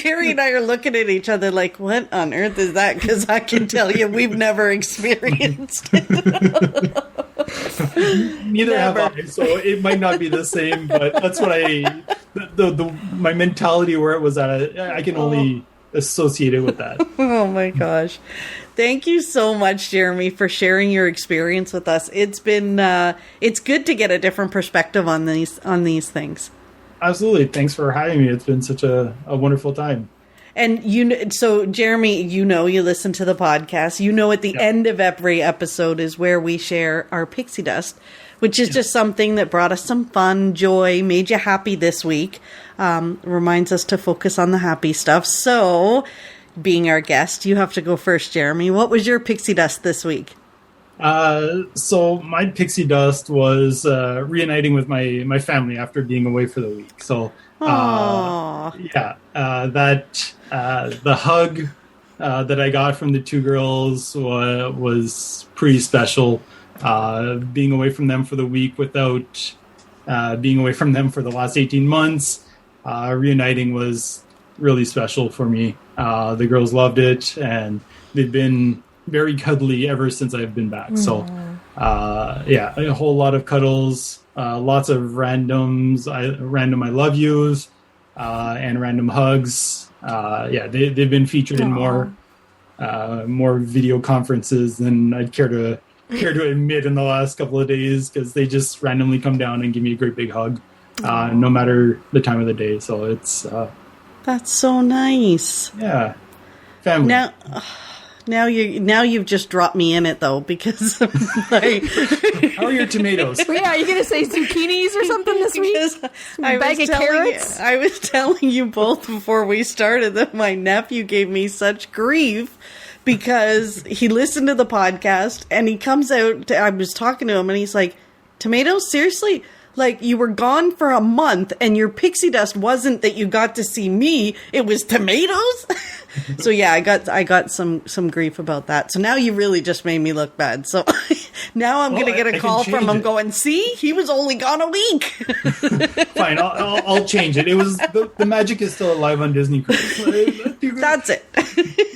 Carrie and I are looking at each other like, what on earth is that? Because I can tell you we've never experienced it. Neither have I, so it might not be the same, but that's what my mentality where it was at, I can only associate it with that. Oh my gosh. Thank you so much, Jeremie, for sharing your experience with us. It's been it's good to get a different perspective on these things. Absolutely. Thanks for having me. It's been such a wonderful time. And so Jeremie, you listen to the podcast. At the end of every episode is where we share our pixie dust, which is just something that brought us some fun, joy, made you happy this week. Reminds us to focus on the happy stuff. So, being our guest, you have to go first, Jeremie. What was your pixie dust this week? So my pixie dust was reuniting with my family after being away for the week. So, the hug that I got from the two girls was pretty special. Being away from them for the week without being away from them for the last 18 months, reuniting was really special for me. The girls loved it, and they've been very cuddly ever since I've been back. So, a whole lot of cuddles, lots of random I love yous, and random hugs. They've been featured in more video conferences than I'd care to admit in the last couple of days, because they just randomly come down and give me a great big hug, no matter the time of the day. So it's that's so nice. Yeah, family. Now you've just dropped me in it, though, because how are your tomatoes? Yeah, are you gonna say zucchinis or something this week? Bag of carrots. I was telling you both before we started that my nephew gave me such grief because he listened to the podcast and he comes out. I was talking to him and he's like, "Tomatoes? Seriously? Like, you were gone for a month and your pixie dust wasn't that you got to see me, it was tomatoes?" So yeah, I got some grief about that. So now you really just made me look bad. So now I'm going to get a call from him going, "See, he was only gone a week." Fine, I'll change it. It was the magic is still alive on Disney Cruise. That's it.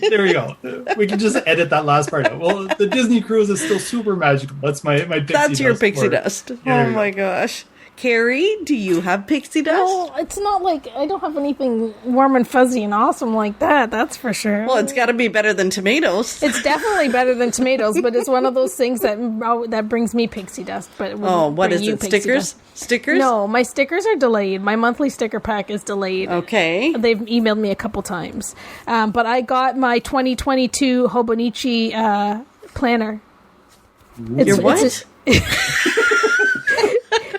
There we go. We can just edit that last part out. Well, the Disney Cruise is still super magical. That's my pixie dust. That's your pixie dust. Oh my gosh. Carrie, do you have pixie dust? No, it's not like I don't have anything warm and fuzzy and awesome like that. That's for sure. Well, it's got to be better than tomatoes. It's definitely better than tomatoes, but it's one of those things that brings me pixie dust. But what is it? Stickers? Stickers? No, my stickers are delayed. My monthly sticker pack is delayed. Okay. They've emailed me a couple times, but I got my 2022 Hobonichi planner. Your what?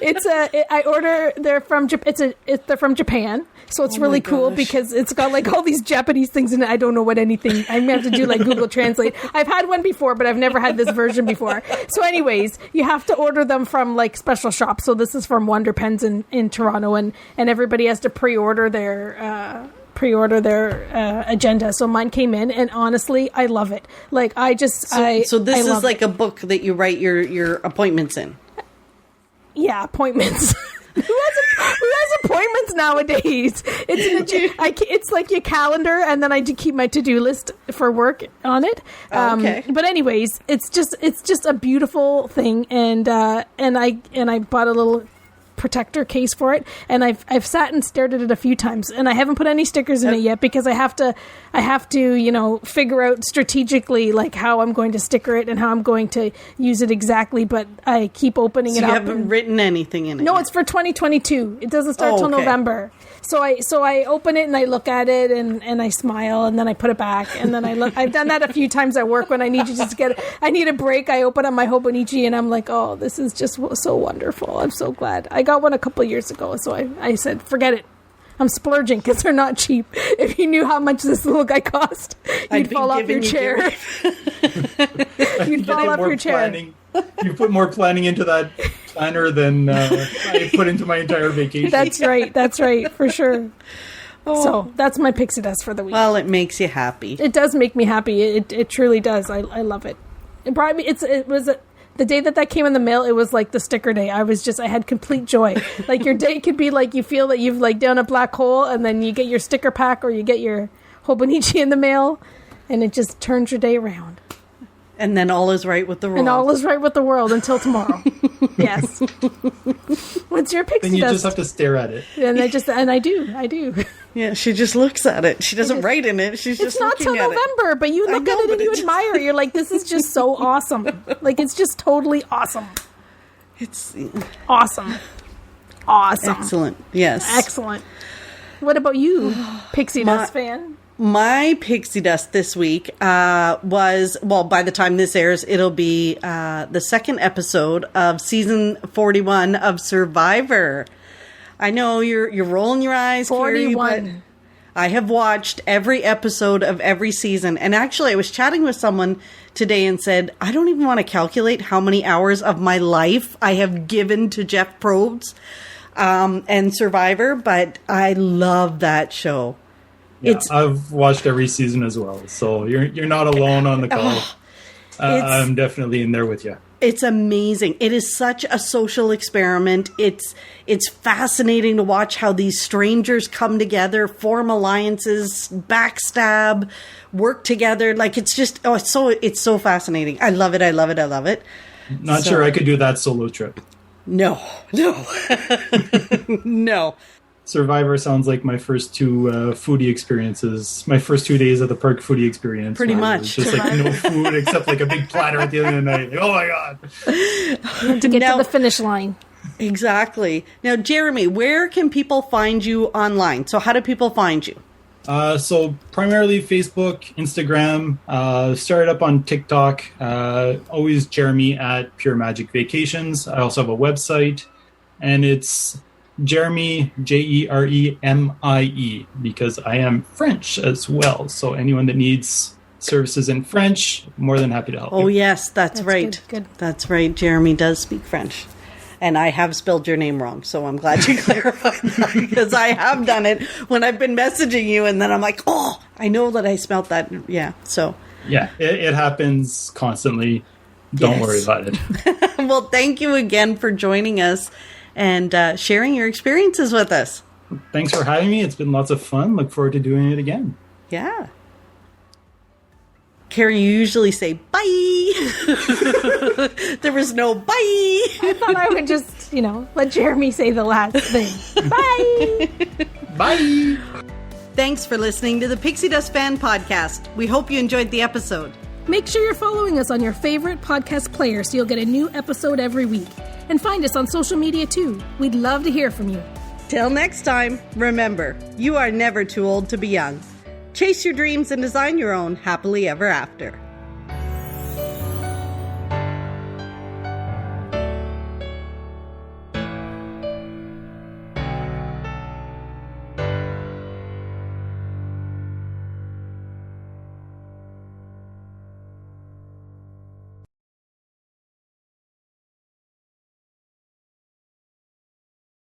I order. They're from Japan, so it's really cool because it's got like all these Japanese things in it. I don't know what anything. I'm gonna have to do like Google Translate. I've had one before, but I've never had this version before. So, anyways, you have to order them from like special shops. So this is from Wonder Pens in Toronto, and everybody has to pre-order their agenda. So mine came in, and honestly, I love it. Like So this is like a book that you write your appointments in. Yeah, appointments. Who has appointments nowadays? It's like your calendar, and then I do keep my to-do list for work on it. Okay. But anyways, it's just a beautiful thing, and I bought a little protector case for it, and I've sat and stared at it a few times, and I haven't put any stickers in it yet because I have to figure out strategically like how I'm going to sticker it and how I'm going to use it exactly. But I keep opening it up. You haven't written anything in it? No, yet. It's for 2022. It doesn't start till November. So I open it and I look at it and I smile and then I put it back and then I look. I've done that a few times at work when I need to just I need a break. I open up my Hobonichi and I'm like, oh, this is just so wonderful. I'm so glad. I got one a couple years ago, so I said, forget it. I'm splurging because they're not cheap. If you knew how much this little guy cost, you'd fall off your chair. You'd fall off your chair. You put more planning into that planner than I put into my entire vacation. That's right, for sure. Oh. So that's my pixie dust for the week. Well, it makes you happy. It does make me happy. It truly does. I love it. It brought me. It was the day that came in the mail. It was like the sticker day. I had complete joy. Like your day could be like you feel that you've like down a black hole, and then you get your sticker pack or you get your Hobonichi in the mail, and it just turns your day around. And then all is right with the world. And all is right with the world until tomorrow. Yes. What's your pixie dust? Then you just have to stare at it. And I do. Yeah, she just looks at it. She doesn't write in it. She's just looking at it. It's not till November, but you look at it and you admire. You're like, this is just so awesome. Like, it's just totally awesome. It's awesome. Awesome. Excellent. Yes. Excellent. What about you, pixie dust fan? My pixie dust this week was, well, by the time this airs, it'll be the second episode of season 41 of Survivor. I know you're rolling your eyes, 41. Carrie, but I have watched every episode of every season. And actually, I was chatting with someone today and said, I don't even want to calculate how many hours of my life I have given to Jeff Probst and Survivor, but I love that show. Yeah, I've watched every season as well, so you're not alone on the call. I'm definitely in there with you. It's amazing. It is such a social experiment. It's fascinating to watch how these strangers come together, form alliances, backstab, work together. Like it's just it's so fascinating. I love it. Not sure I could do that solo trip. No. No. Survivor sounds like my first two foodie experiences. My first 2 days of the park foodie experience. Pretty much. Just like no food except like a big platter at the end of the night. Oh my God. You have to get to the finish line. Exactly. Now, Jeremie, where can people find you online? So how do people find you? So primarily Facebook, Instagram, started up on TikTok, always Jeremie at Pure Magic Vacations. I also have a website, and it's Jeremie, Jeremie, because I am French as well. So anyone that needs services in French, more than happy to help. Oh, yes, that's right. Good. That's right. Jeremie does speak French. And I have spelled your name wrong, so I'm glad you clarified that, because I have done it when I've been messaging you, and then I'm like, oh, I know that I spelled that. Yeah, so. Yeah, it happens constantly. Don't worry about it. Well, thank you again for joining us and sharing your experiences with us. Thanks for having me. It's been lots of fun. Look forward to doing it again. Yeah. Carrie, you usually say bye. There was no bye. I thought I would just, let Jeremie say the last thing. Bye. Bye. Thanks for listening to the Pixie Dust Fan Podcast. We hope you enjoyed the episode. Make sure you're following us on your favorite podcast player so you'll get a new episode every week. And find us on social media too. We'd love to hear from you. Till next time, remember, you are never too old to be young. Chase your dreams and design your own happily ever after.